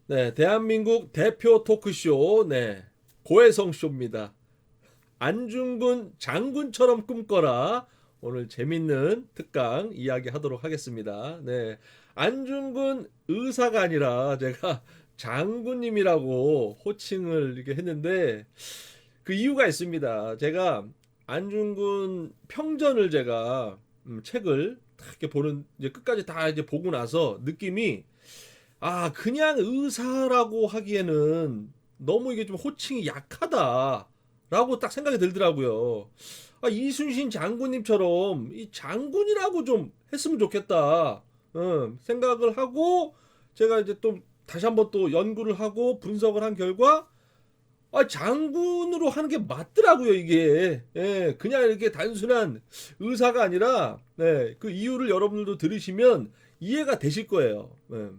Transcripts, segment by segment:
네, 대한민국 대표 토크쇼, 네, 고혜성 쇼입니다. 안중근 장군처럼 꿈꿔라. 오늘 재밌는 특강 이야기하도록 하겠습니다. 네, 안중근 의사가 아니라 제가 장군님이라고 호칭을 이렇게 했는데 그 이유가 있습니다. 제가 안중근 평전을 제가 책을 딱 이렇게 보는 이제 끝까지 다 이제 보고 나서 느낌이 그냥 의사라고 하기에는 너무 이게 좀 호칭이 약하다라고 딱 생각이 들더라고요. 이순신 장군님처럼 이 장군이라고 좀 했으면 좋겠다. 생각을 하고 제가 이제 또 다시 한번 또 연구를 하고 분석을 한 결과 장군으로 하는 게 맞더라고요, 이게. 예, 그냥 이렇게 단순한 의사가 아니라, 네, 그 이유를 여러분들도 들으시면 이해가 되실 거예요. 예.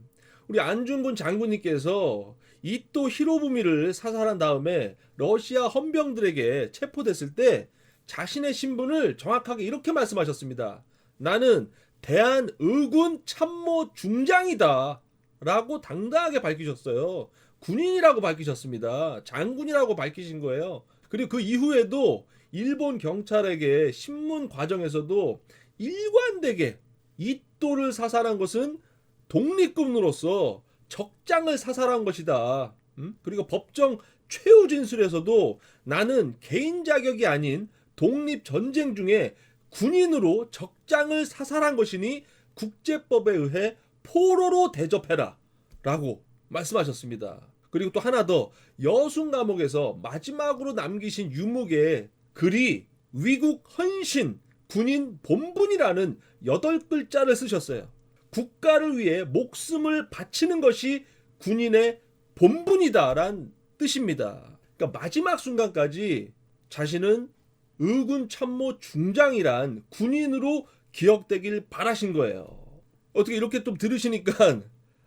우리 안중근 장군님께서 이토 히로부미를 사살한 다음에 러시아 헌병들에게 체포됐을 때 자신의 신분을 정확하게 이렇게 말씀하셨습니다. 나는 대한의군 참모 중장이다. 라고 당당하게 밝히셨어요. 군인이라고 밝히셨습니다. 장군이라고 밝히신 거예요. 그리고 그 이후에도 일본 경찰에게 신문 과정에서도 일관되게 이토를 사살한 것은 독립군으로서 적장을 사살한 것이다. 그리고 법정 최후 진술에서도 나는 개인 자격이 아닌 독립 전쟁 중에 군인으로 적장을 사살한 것이니 국제법에 의해 포로로 대접해라 라고 말씀하셨습니다. 그리고 또 하나 더, 여순 감옥에서 마지막으로 남기신 유목의 글이 위국 헌신 군인 본분이라는 8글자를 쓰셨어요. 국가를 위해 목숨을 바치는 것이 군인의 본분이다란 뜻입니다. 그러니까 마지막 순간까지 자신은 의군 참모 중장이란 군인으로 기억되길 바라신 거예요. 어떻게 이렇게 또 들으시니까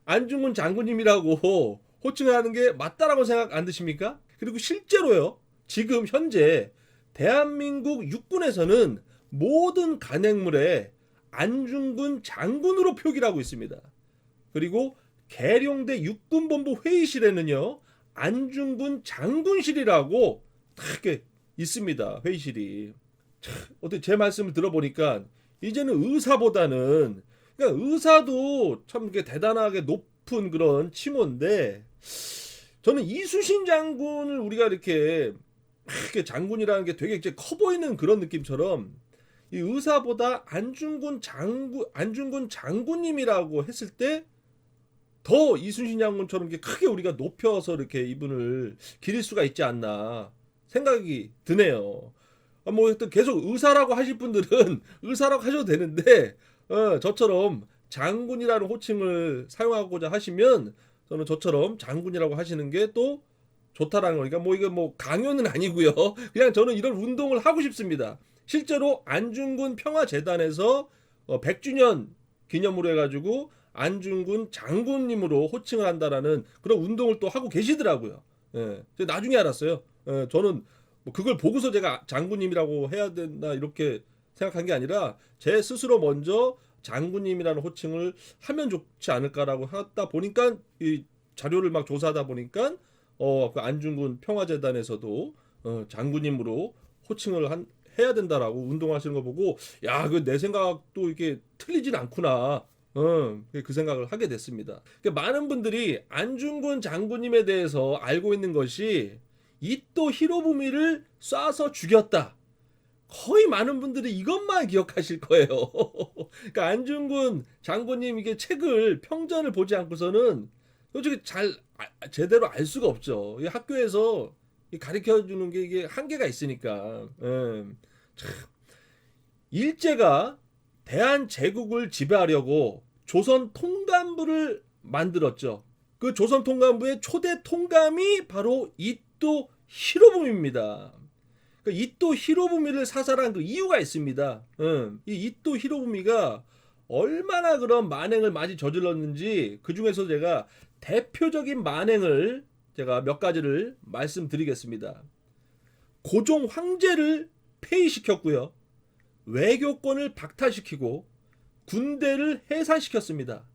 안중근 장군님이라고 호칭하는 게 맞다라고 생각 안 드십니까? 그리고 실제로요, 지금 현재 대한민국 육군에서는 모든 간행물에 안중근 장군으로 표기를 하고 있습니다. 그리고 계룡대 육군본부 회의실에는요, 안중근 장군실이라고 딱 이렇게 있습니다. 회의실이. 어떻게 제 말씀을 들어보니까 이제는 의사보다는, 그러니까 의사도 참 이렇게 대단하게 높은 그런 칭호인데, 저는 이순신 장군을 우리가 이렇게 장군이라는 게 되게 이제 커 보이는 그런 느낌처럼 이 의사보다 안중근 장군님이라고 했을 때 더 이순신 장군처럼 이렇게 크게 우리가 높여서 이렇게 이분을 기릴 수가 있지 않나 생각이 드네요. 뭐 계속 의사라고 하실 분들은 의사라고 하셔도 되는데, 저처럼 장군이라는 호칭을 사용하고자 하시면 저는 저처럼 장군이라고 하시는 게 또 좋다라는 거니까, 뭐 이게 뭐 강요는 아니고요. 그냥 저는 이런 운동을 하고 싶습니다. 실제로 안중근 평화재단에서 100주년 기념으로 해가지고 안중근 장군님으로 호칭을 한다라는 그런 운동을 또 하고 계시더라고요. 예, 나중에 알았어요. 저는 뭐 그걸 보고서 제가 장군님이라고 해야 된다 이렇게 생각한 게 아니라 제 스스로 먼저 장군님이라는 호칭을 하면 좋지 않을까라고 하다 보니까 이 자료를 막 조사하다 보니까 그 안중근 평화재단에서도 장군님으로 호칭을 해야 된다라고 운동하시는 거 보고, 야, 그 내 생각도 이게 틀리진 않구나. 그 생각을 하게 됐습니다. 그러니까 많은 분들이 안중근 장군님에 대해서 알고 있는 것이 이토 히로부미를 쏴서 죽였다. 거의 많은 분들이 이것만 기억하실 거예요. 그러니까 안중근 장군님 이게 책을 평전을 보지 않고서는 솔직히 제대로 알 수가 없죠. 이 학교에서 가르쳐 주는 게 이게 한계가 있으니까. 참. 일제가 대한 제국을 지배하려고 조선 통감부를 만들었죠. 그 조선 통감부의 초대 통감이 바로 이토 히로부미입니다. 그 이토 히로부미를 사살한 그 이유가 있습니다. 이 이토 히로부미가 얼마나 그런 만행을 많이 저질렀는지 그 중에서 제가 대표적인 만행을 제가 몇 가지를 말씀드리겠습니다. 고종 황제를 폐위시켰고요. 외교권을 박탈시키고 군대를 해산시켰습니다.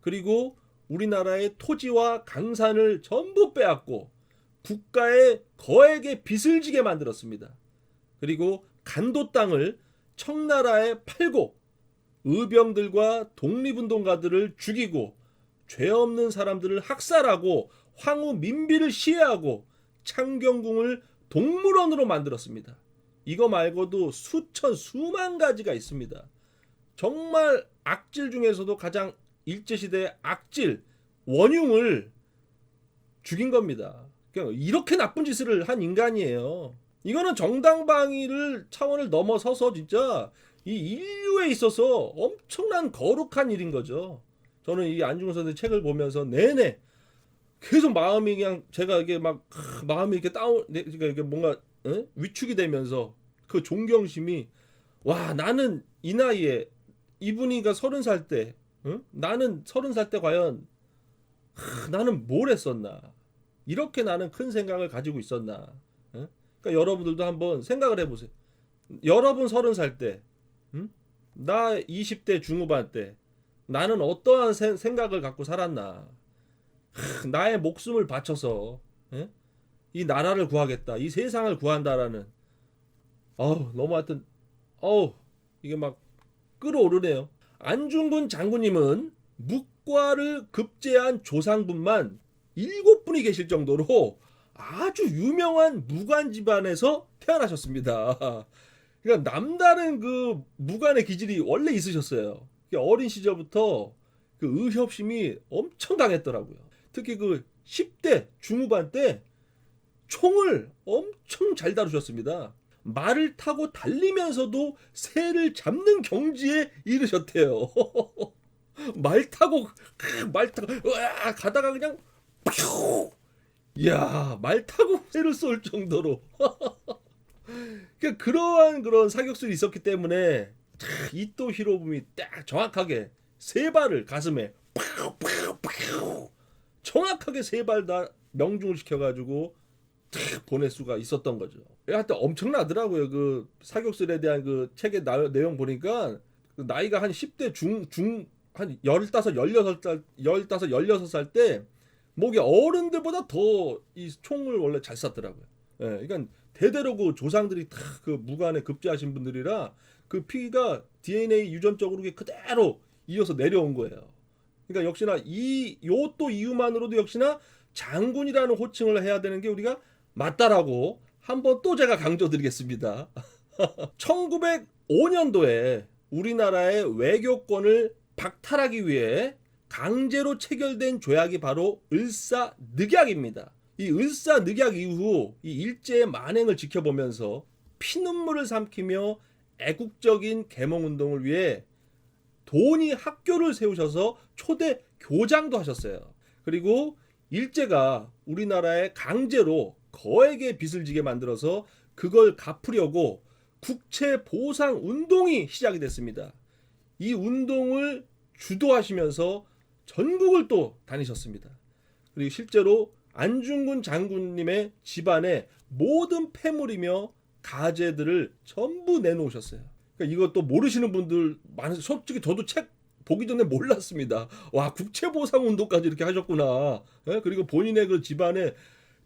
그리고 우리나라의 토지와 강산을 전부 빼앗고 국가의 거액의 빚을 지게 만들었습니다. 그리고 간도 땅을 청나라에 팔고 의병들과 독립운동가들을 죽이고 죄 없는 사람들을 학살하고 황후 민비를 시해하고 창경궁을 동물원으로 만들었습니다. 이거 말고도 수만 가지가 있습니다. 정말 악질 중에서도 가장 일제시대의 악질 원흉을 죽인 겁니다. 그러니까 이렇게 나쁜 짓을 한 인간이에요. 이거는 정당방위를 차원을 넘어서서 진짜 이 인류에 있어서 엄청난 거룩한 일인 거죠. 저는 이 안중근 선생 책을 보면서 내내 계속 마음이 그냥 제가 이게 막 마음이 이렇게 그러니까 이게 뭔가 위축이 되면서 그 존경심이 와 나는 이 나이에 이분이가 30살 때 나는 30살 때 과연 나는 뭘 했었나 이렇게 나는 큰 생각을 가지고 있었나 그러니까 여러분들도 한번 생각을 해보세요. 여러분 30살 때 나 20대 중후반 때 나는 어떠한 생각을 갖고 살았나 나의 목숨을 바쳐서 이 나라를 구하겠다 이 세상을 구한다라는 너무 하여튼 이게 막 끌어오르네요. 안중근 장군님은 묵과를 급제한 조상분만 7분이 계실 정도로 아주 유명한 무관 집안에서 태어나셨습니다. 그러니까 남다른 그 무관의 기질이 원래 있으셨어요. 어린 시절부터 그 의협심이 엄청 강했더라고요. 특히 그 10대 중후반 때 총을 엄청 잘 다루셨습니다. 말을 타고 달리면서도 새를 잡는 경지에 이르셨대요. 말 타고 가다가 그냥 이야 말 타고 새를 쏠 정도로 그러한 그런 사격술이 있었기 때문에 이토 히로부미 딱 정확하게 세 발을 가슴에 정확하게 세 발 다 명중을 시켜가지고 보낼 수가 있었던 거죠. 하여튼 엄청나더라고요. 그 사격술에 대한 그 책의 내용 보니까 나이가 한 10대 한 15, 16살 때 목이 어른들보다 더 이 총을 원래 잘 쐈더라고요. 예, 그러니까 대대로 그 조상들이 다 그 무관에 급제하신 분들이라 그 피가 DNA 유전적으로 그대로 이어서 내려온 거예요. 그러니까 역시나 요 또 이유만으로도 역시나 장군이라는 호칭을 해야 되는 게 우리가 맞다라고 한번 또 제가 강조드리겠습니다. 1905년도에 우리나라의 외교권을 박탈하기 위해 강제로 체결된 조약이 바로 을사늑약입니다. 이 을사늑약 이후 이 일제의 만행을 지켜보면서 피눈물을 삼키며 애국적인 계몽운동을 위해 돈이 학교를 세우셔서 초대 교장도 하셨어요. 그리고 일제가 우리나라에 강제로 거액의 빚을 지게 만들어서 그걸 갚으려고 국채 보상 운동이 시작이 됐습니다. 이 운동을 주도하시면서 전국을 또 다니셨습니다. 그리고 실제로 안중근 장군님의 집안의 모든 폐물이며 가재들을 전부 내놓으셨어요. 그러니까 이것도 모르시는 분들 많으세요. 솔직히 저도 책 보기 전에 몰랐습니다. 와 국채보상 운동까지 이렇게 하셨구나. 그리고 본인의 그 집안의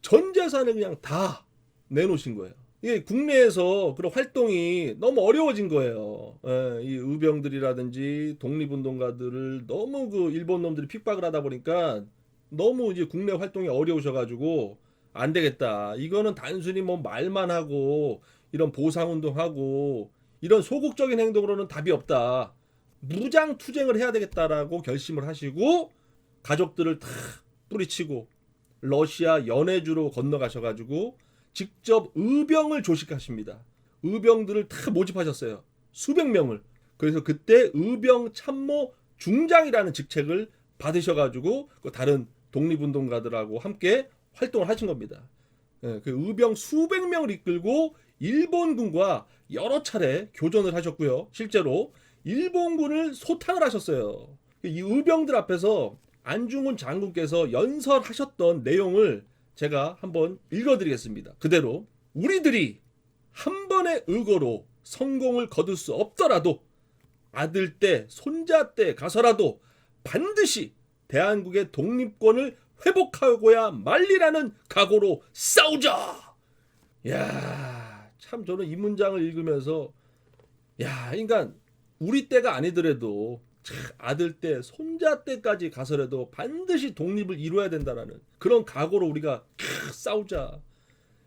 전 재산을 그냥 다 내놓으신 거예요. 이게 국내에서 그런 활동이 너무 어려워진 거예요. 이 의병들이라든지 독립운동가들을 너무 그 일본 놈들이 핍박을 하다 보니까 너무 이제 국내 활동이 어려우셔가지고 안 되겠다. 이거는 단순히 뭐 말만 하고 이런 보상운동하고 이런 소극적인 행동으로는 답이 없다. 무장 투쟁을 해야 되겠다라고 결심을 하시고 가족들을 다 뿌리치고 러시아 연해주로 건너가셔가지고 직접 의병을 조직하십니다. 의병들을 다 모집하셨어요. 수백 명을. 그래서 그때 의병 참모 중장이라는 직책을 받으셔가지고 다른 독립운동가들하고 함께 활동을 하신 겁니다. 그 의병 수백 명을 이끌고 일본군과 여러 차례 교전을 하셨고요. 실제로 일본군을 소탕을 하셨어요. 이 의병들 앞에서 안중근 장군께서 연설하셨던 내용을 제가 한번 읽어드리겠습니다. 그대로 우리들이 한 번의 의거로 성공을 거둘 수 없더라도 아들 때 손자 때 가서라도 반드시 대한국의 독립권을 회복하고야 말리라는 각오로 싸우자. 야, 참 저는 이 문장을 읽으면서 야, 그러니까 우리 때가 아니더라도 아들 때, 손자 때까지 가서라도 반드시 독립을 이루어야 된다라는 그런 각오로 우리가 싸우자.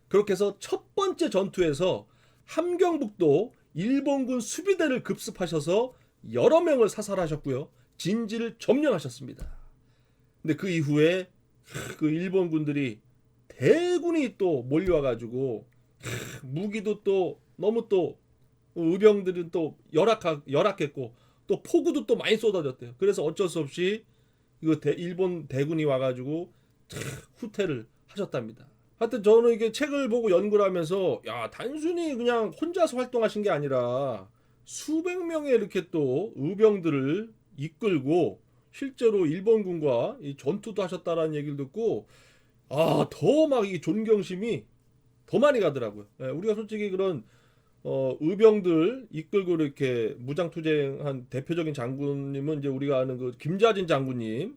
그렇게 해서 첫 번째 전투에서 함경북도 일본군 수비대를 급습하셔서 여러 명을 사살하셨고요. 진지를 점령하셨습니다. 근데 그 이후에 그 일본군들이 대군이 또 몰려와가지고 무기도 또 너무 또 의병들은 또 열악했고 또 포구도 또 많이 쏟아졌대요. 그래서 어쩔 수 없이 이거 일본 대군이 와가지고 후퇴를 하셨답니다. 하여튼 저는 이게 책을 보고 연구를 하면서 야, 단순히 그냥 혼자서 활동하신 게 아니라 수백 명의 이렇게 또 의병들을 이끌고 실제로 일본군과 이 전투도 하셨다라는 얘기를 듣고 더 막 이 존경심이 더 많이 가더라고요. 우리가 솔직히 그런 의병들 이끌고 이렇게 무장투쟁한 대표적인 장군님은 이제 우리가 아는 그 김자진 장군님,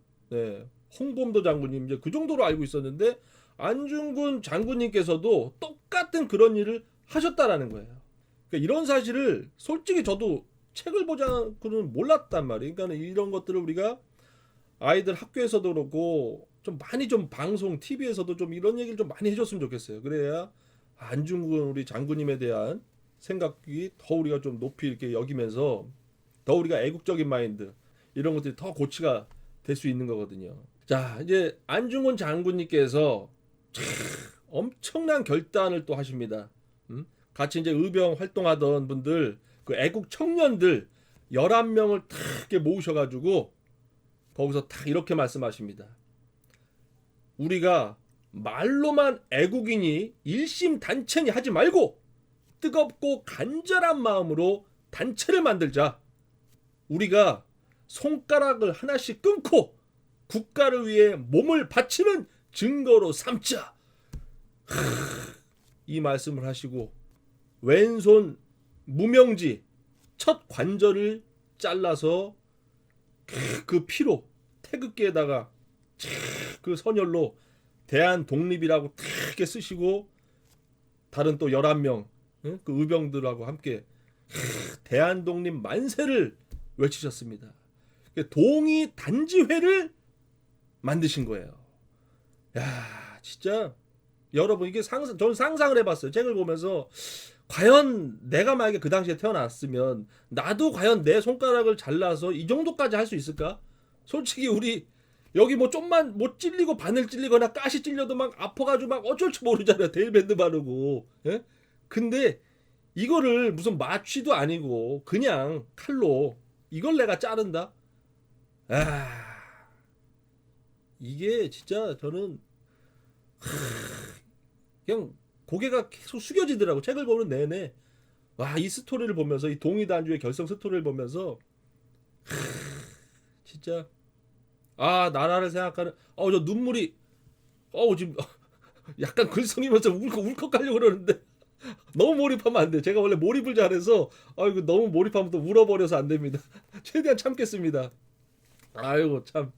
홍범도 장군님 이제 그 정도로 알고 있었는데 안중근 장군님께서도 똑같은 그런 일을 하셨다라는 거예요. 그러니까 이런 사실을 솔직히 저도 책을 보지 않고는 몰랐단 말이에요. 그러니까 이런 것들을 우리가 아이들 학교에서도 그렇고 좀 많이 좀 방송, TV에서도 좀 이런 얘기를 좀 많이 해줬으면 좋겠어요. 그래야 안중근 우리 장군님에 대한 생각이 더 우리가 좀 높이 이렇게 여기면서 더 우리가 애국적인 마인드 이런 것들이 더 고치가 될 수 있는 거거든요. 자, 이제 안중근 장군님께서 엄청난 결단을 또 하십니다. 같이 이제 의병 활동하던 분들, 그 애국 청년들 11명을 탁 이렇게 모으셔가지고 거기서 탁 이렇게 말씀하십니다. 우리가 말로만 애국이니 일심단체니 하지 말고 뜨겁고 간절한 마음으로 단체를 만들자. 우리가 손가락을 하나씩 끊고 국가를 위해 몸을 바치는 증거로 삼자. 이 말씀을 하시고 왼손 무명지 첫 관절을 잘라서 그 피로 태극기에다가 그 선열로 대한 독립이라고 이렇게 쓰시고 다른 또 11명 그 의병들하고 함께 대한 독립 만세를 외치셨습니다. 동의 단지회를 만드신 거예요. 야, 진짜 여러분 이게 저는 상상을 해봤어요. 책을 보면서 과연 내가 만약에 그 당시에 태어났으면 나도 과연 내 손가락을 잘라서 이 정도까지 할 수 있을까? 솔직히 우리 여기 뭐 좀만 못 찔리고 바늘 찔리거나 가시 찔려도 막 아파가지고 막 어쩔 줄 모르잖아요. 데일밴드 바르고. 예? 근데 이거를 무슨 마취도 아니고 그냥 칼로 이걸 내가 자른다? 이게 진짜 저는 그냥 고개가 계속 숙여지더라고. 책을 보는 내내. 와, 이 스토리를 보면서 이 동의단주의 결성 스토리를 보면서 진짜 나라를 생각하는 저 눈물이 지금 약간 글썽이면서 울컥하려고 그러는데 너무 몰입하면 안 돼. 제가 원래 몰입을 잘해서 이거 너무 몰입하면 또 울어버려서 안 됩니다. 최대한 참겠습니다. 아이고 참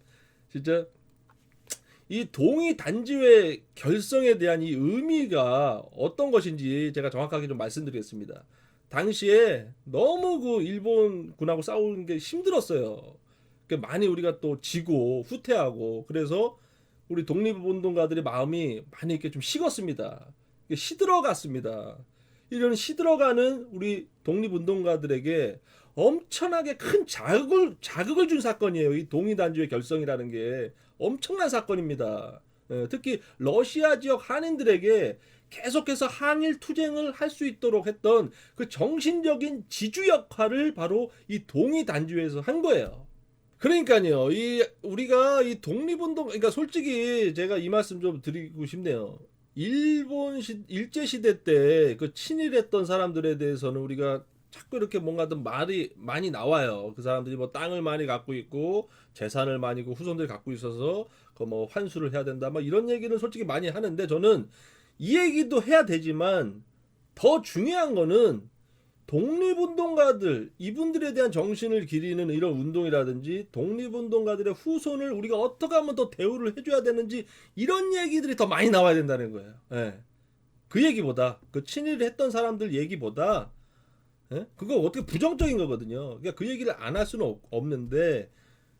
진짜 이 동의 단지회 결성에 대한 이 의미가 어떤 것인지 제가 정확하게 좀 말씀드리겠습니다. 당시에 너무 그 일본군하고 싸우는 게 힘들었어요. 많이 우리가 또 지고 후퇴하고 그래서 우리 독립운동가들의 마음이 많이 이렇게 좀 식었습니다. 시들어갔습니다. 이런 시들어가는 우리 독립운동가들에게 엄청나게 큰 자극을 준 사건이에요. 이 동의단주의 결성이라는 게 엄청난 사건입니다. 특히 러시아 지역 한인들에게 계속해서 한일 투쟁을 할 수 있도록 했던 그 정신적인 지주 역할을 바로 이 동의단주에서 한 거예요. 그러니까요, 우리가 이 독립운동, 그러니까 솔직히 제가 이 말씀 좀 드리고 싶네요. 일제시대 때 그 친일했던 사람들에 대해서는 우리가 자꾸 이렇게 뭔가 좀 말이 많이 나와요. 그 사람들이 뭐 땅을 많이 갖고 있고 재산을 많이 있고 후손들이 갖고 있어서 그 뭐 환수를 해야 된다. 막 이런 얘기는 솔직히 많이 하는데 저는 이 얘기도 해야 되지만 더 중요한 거는 독립운동가들 이분들에 대한 정신을 기리는 이런 운동이라든지 독립운동가들의 후손을 우리가 어떻게 하면 더 대우를 해줘야 되는지 이런 얘기들이 더 많이 나와야 된다는 거예요. 예. 그 얘기보다 그 친일을 했던 사람들 얘기보다 예? 그거 어떻게 부정적인 거거든요. 그러니까 그 얘기를 안 할 수는 없는데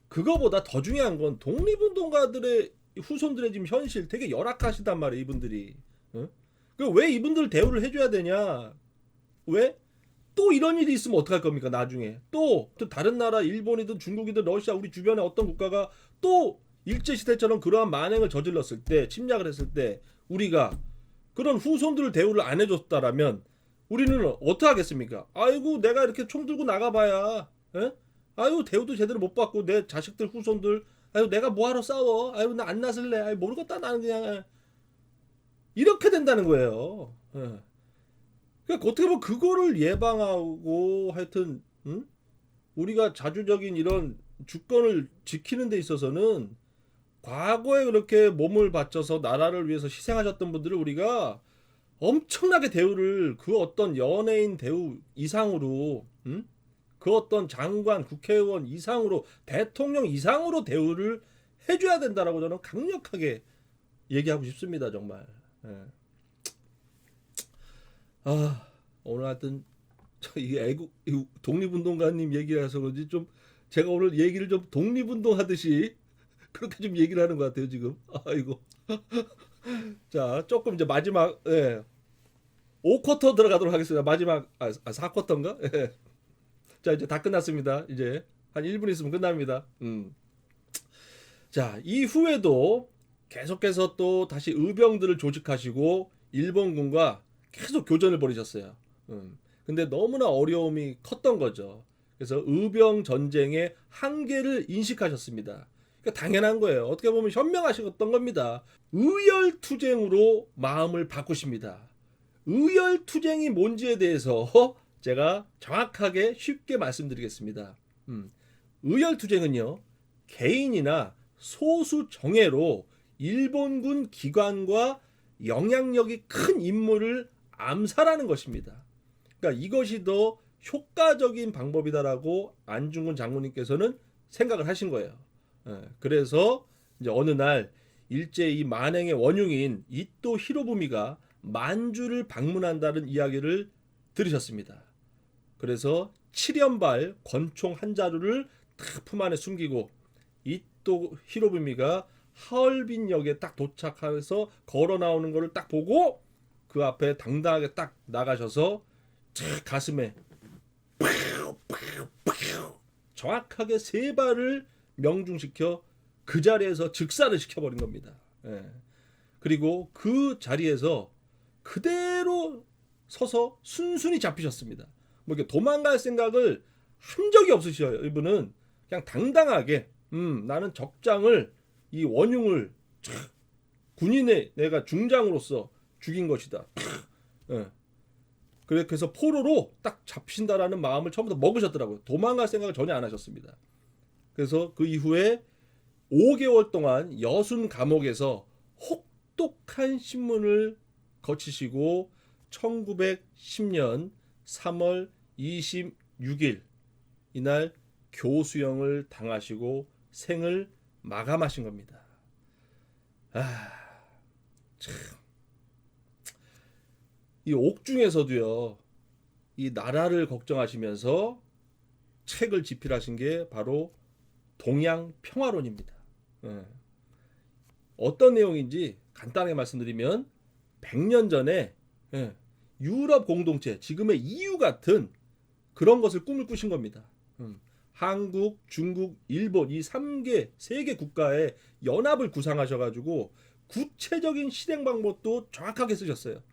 그거보다 더 중요한 건 독립운동가들의 후손들의 지금 현실 되게 열악하시단 말이에요. 이분들이. 예? 그왜 이분들 대우를 해줘야 되냐? 왜? 또 이런 일이 있으면 어떡할 겁니까 나중에 또 다른 나라 일본이든 중국이든 러시아 우리 주변에 어떤 국가가 또 일제시대처럼 그러한 만행을 저질렀을 때 침략을 했을 때 우리가 그런 후손들을 대우를 안 해줬다라면 우리는 어떻게 하겠습니까? 아이고 내가 이렇게 총 들고 나가봐야 에? 아유 대우도 제대로 못 받고 내 자식들 후손들 아유 내가 뭐하러 싸워 아유 나 안 나설래 아유 모르겠다 나는 그냥 이렇게 된다는 거예요. 예. 그러니까 어떻게 보면 그거를 예방하고 하여튼 우리가 자주적인 이런 주권을 지키는 데 있어서는 과거에 그렇게 몸을 바쳐서 나라를 위해서 희생하셨던 분들을 우리가 엄청나게 대우를 그 어떤 연예인 대우 이상으로 그 어떤 장관, 국회의원 이상으로 대통령 이상으로 대우를 해줘야 된다라고 저는 강력하게 얘기하고 싶습니다 정말. 예. 아 오늘 하여튼 이 애국 이 독립운동가님 얘기라서 그런지 좀 제가 오늘 얘기를 좀 독립운동 하듯이 그렇게 좀 얘기를 하는 것 같아요 지금. 아이고. 자 조금 이제 마지막 5쿼터 들어가도록 하겠습니다. 마지막 4쿼터인가? 예. 자 이제 다 끝났습니다. 이제 한 1분 있으면 끝납니다. 자 이후에도 계속해서 또 다시 의병들을 조직하시고 일본군과 계속 교전을 벌이셨어요. 근데 너무나 어려움이 컸던 거죠. 그래서 의병 전쟁의 한계를 인식하셨습니다. 그러니까 당연한 거예요. 어떻게 보면 현명하셨던 겁니다. 의열투쟁으로 마음을 바꾸십니다. 의열투쟁이 뭔지에 대해서 제가 정확하게 쉽게 말씀드리겠습니다. 의열투쟁은요, 개인이나 소수 정예로 일본군 기관과 영향력이 큰 인물을 암살하는 것입니다. 그러니까 이것이 더 효과적인 방법이다라고 안중근 장군님께서는 생각을 하신 거예요. 그래서 이제 어느 날 일제 이 만행의 원흉인 이토 히로부미가 만주를 방문한다는 이야기를 들으셨습니다. 그래서 7연발 권총 한 자루를 딱 품 안에 숨기고 이토 히로부미가 하얼빈역에 딱 도착해서 걸어 나오는 것을 딱 보고 그 앞에 당당하게 딱 나가셔서 가슴에 정확하게 3발을 명중시켜 그 자리에서 즉사를 시켜버린 겁니다. 예. 그리고 그 자리에서 그대로 서서 순순히 잡히셨습니다. 뭐 이렇게 도망갈 생각을 한 적이 없으셔요. 이분은 그냥 당당하게 나는 적장을 이 원흉을 군인의 내가 중장으로서 죽인 것이다. 예. 그래서 포로로 딱 잡힌다라는 마음을 처음부터 먹으셨더라고요. 도망갈 생각을 전혀 안 하셨습니다. 그래서 그 이후에 5개월 동안 여순 감옥에서 혹독한 신문을 거치시고 1910년 3월 26일 이날 교수형을 당하시고 생을 마감하신 겁니다. 참. 이 옥중에서도요, 이 나라를 걱정하시면서 책을 집필하신 게 바로 동양 평화론입니다. 어떤 내용인지 간단하게 말씀드리면 100년 전에 유럽 공동체, 지금의 EU 같은 그런 것을 꿈을 꾸신 겁니다. 한국, 중국, 일본 이 3개, 3개 국가의 연합을 구상하셔가지고 구체적인 실행 방법도 정확하게 쓰셨어요.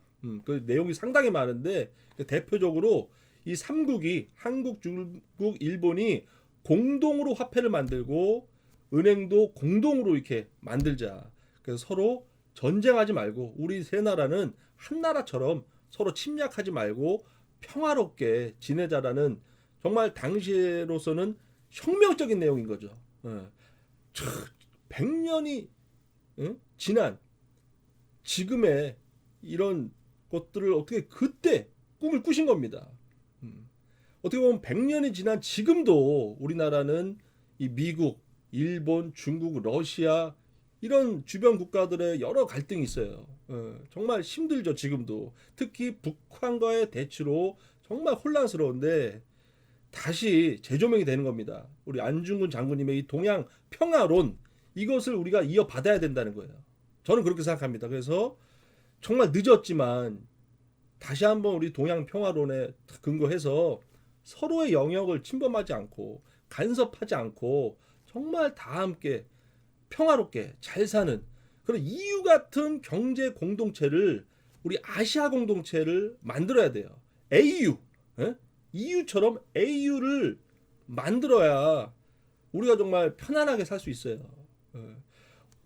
그 내용이 상당히 많은데 대표적으로 이 3국이 한국, 중국, 일본이 공동으로 화폐를 만들고 은행도 공동으로 이렇게 만들자. 그래서 서로 전쟁하지 말고 우리 세 나라는 한 나라처럼 서로 침략하지 말고 평화롭게 지내자라는 정말 당시로서는 혁명적인 내용인 거죠. 100년이 지난 지금의 이런 것들을 어떻게 그때 꿈을 꾸신 겁니다. 어떻게 보면 100년이 지난 지금도 우리나라는 이 미국, 일본, 중국, 러시아 이런 주변 국가들의 여러 갈등이 있어요. 정말 힘들죠, 지금도. 특히 북한과의 대치로 정말 혼란스러운데 다시 재조명이 되는 겁니다. 우리 안중근 장군님의 이 동양 평화론 이것을 우리가 이어받아야 된다는 거예요. 저는 그렇게 생각합니다. 그래서 정말 늦었지만 다시 한번 우리 동양 평화론에 근거해서 서로의 영역을 침범하지 않고 간섭하지 않고 정말 다 함께 평화롭게 잘 사는 그런 EU 같은 경제 공동체를 우리 아시아 공동체를 만들어야 돼요. AU, 예? EU처럼 AU를 만들어야 우리가 정말 편안하게 살 수 있어요.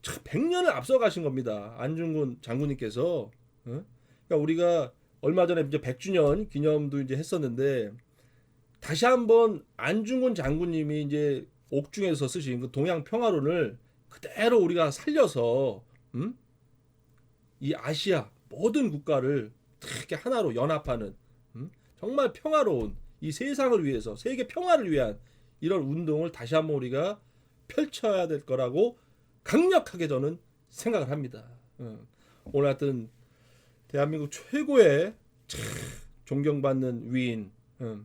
100년을 앞서 가신 겁니다. 안중근 장군님께서. 그러니까 우리가 얼마 전에 이제 100주년 기념도 이제 했었는데 다시 한번 안중근 장군님이 이제 옥중에서 쓰신 그 동양 평화론을 그대로 우리가 살려서 이 아시아 모든 국가를 이렇게 하나로 연합하는 정말 평화로운 이 세상을 위해서 세계 평화를 위한 이런 운동을 다시 한번 우리가 펼쳐야 될 거라고 강력하게 저는 생각을 합니다. 오늘 하여튼 대한민국 최고의 존경받는 위인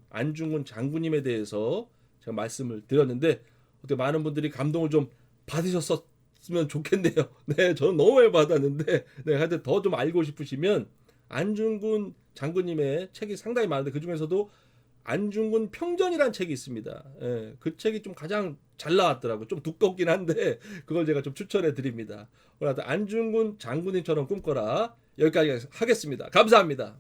안중근 장군님에 대해서 제가 말씀을 드렸는데 어떻게 많은 분들이 감동을 좀 받으셨으면 좋겠네요. 네, 저는 너무 많이 받았는데 네, 하여튼 더 좀 알고 싶으시면 안중근 장군님의 책이 상당히 많은데 그 중에서도 안중근 평전이라는 책이 있습니다. 예, 그 책이 좀 가장 잘 나왔더라고요. 좀 두껍긴 한데 그걸 제가 좀 추천해 드립니다. 오늘 안중근 장군님처럼 꿈꿔라. 여기까지 하겠습니다. 감사합니다.